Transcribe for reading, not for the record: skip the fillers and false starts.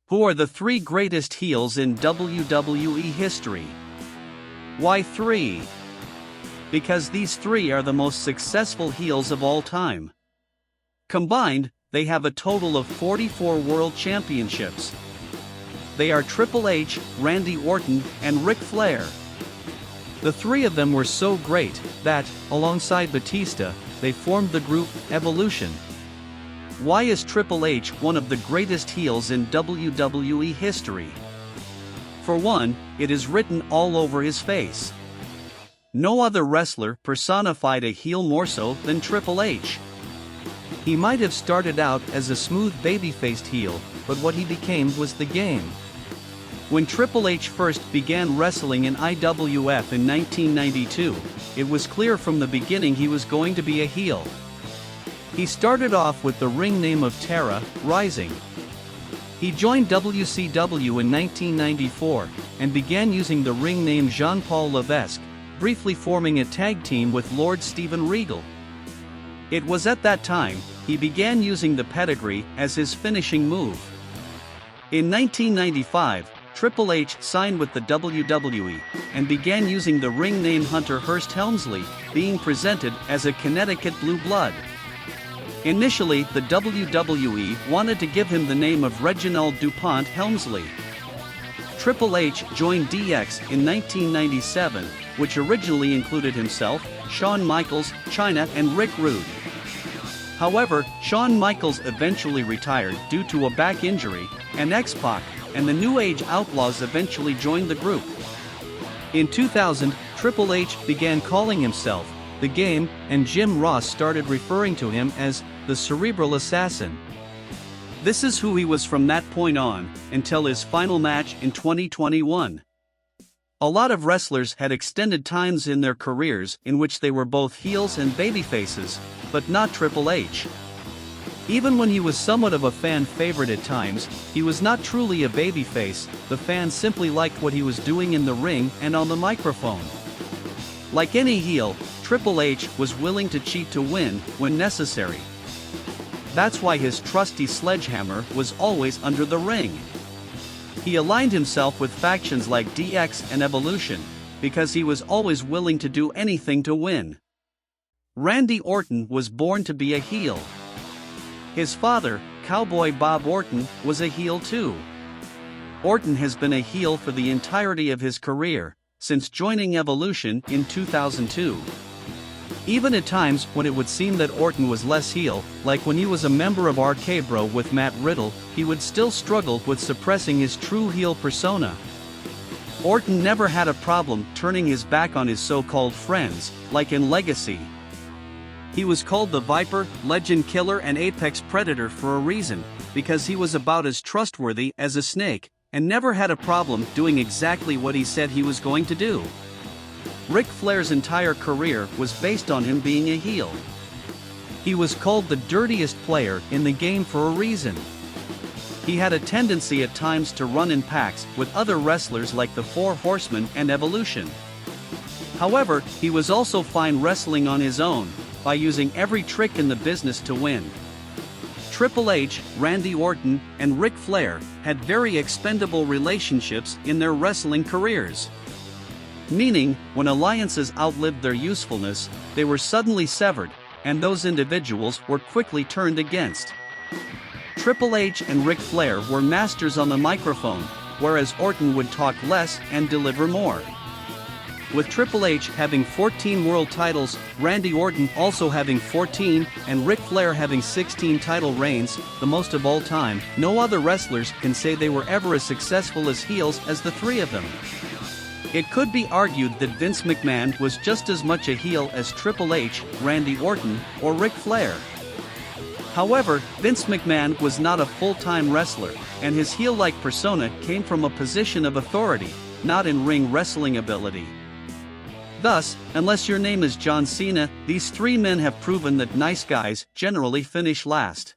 Who are the three greatest heels in WWE history? Why three? Because these three are the most successful heels of all time. Combined, they have a total of 44 world championships. They are Triple H, Randy Orton, and Ric Flair. The three of them were so great that, alongside Batista, they formed the group Evolution. Why is Triple H one of the greatest heels in WWE history? For one, it is written all over his face. No other wrestler personified a heel more so than Triple H. He might have started out as a smooth baby-faced heel, but what he became was the game. When Triple H first began wrestling in IWF in 1992, it was clear from the beginning he was going to be a heel. He started off with the ring name of Terra, Rising. He joined WCW in 1994, and began using the ring name Jean-Paul Levesque, briefly forming a tag team with Lord Steven Regal. It was at that time, he began using the pedigree as his finishing move. In 1995, Triple H signed with the WWE, and began using the ring name Hunter Hearst Helmsley, being presented as a Connecticut Blue Blood. Initially, the WWE wanted to give him the name of Reginald DuPont Helmsley. Triple H joined DX in 1997, which originally included himself, Shawn Michaels, Chyna, and Rick Rude. However, Shawn Michaels eventually retired due to a back injury, and X-Pac and the New Age Outlaws eventually joined the group. In 2000, Triple H began calling himself The Game, and Jim Ross started referring to him as the Cerebral Assassin. This is who he was from that point on, until his final match in 2021. A lot of wrestlers had extended times in their careers in which they were both heels and babyfaces, but not Triple H. Even when he was somewhat of a fan favorite at times, he was not truly a babyface. The fans simply liked what he was doing in the ring and on the microphone. Like any heel, Triple H was willing to cheat to win when necessary. That's why his trusty sledgehammer was always under the ring. He aligned himself with factions like DX and Evolution, because he was always willing to do anything to win. Randy Orton was born to be a heel. His father, Cowboy Bob Orton, was a heel too. Orton has been a heel for the entirety of his career, since joining Evolution in 2002. Even at times when it would seem that Orton was less heel, like when he was a member of RK-Bro with Matt Riddle, he would still struggle with suppressing his true heel persona. Orton never had a problem turning his back on his so-called friends, like in Legacy. He was called the Viper, Legend Killer and Apex Predator for a reason, because he was about as trustworthy as a snake, and never had a problem doing exactly what he said he was going to do. Ric Flair's entire career was based on him being a heel. He was called the dirtiest player in the game for a reason. He had a tendency at times to run in packs with other wrestlers like the Four Horsemen and Evolution. However, he was also fine wrestling on his own, by using every trick in the business to win. Triple H, Randy Orton, and Ric Flair had very expendable relationships in their wrestling careers. Meaning, when alliances outlived their usefulness, they were suddenly severed, and those individuals were quickly turned against. Triple H and Ric Flair were masters on the microphone, whereas Orton would talk less and deliver more. With Triple H having 14 world titles, Randy Orton also having 14, and Ric Flair having 16 title reigns, the most of all time, no other wrestlers can say they were ever as successful as heels as the three of them. It could be argued that Vince McMahon was just as much a heel as Triple H, Randy Orton, or Ric Flair. However, Vince McMahon was not a full-time wrestler, and his heel-like persona came from a position of authority, not in ring wrestling ability. Thus, unless your name is John Cena, these three men have proven that nice guys generally finish last.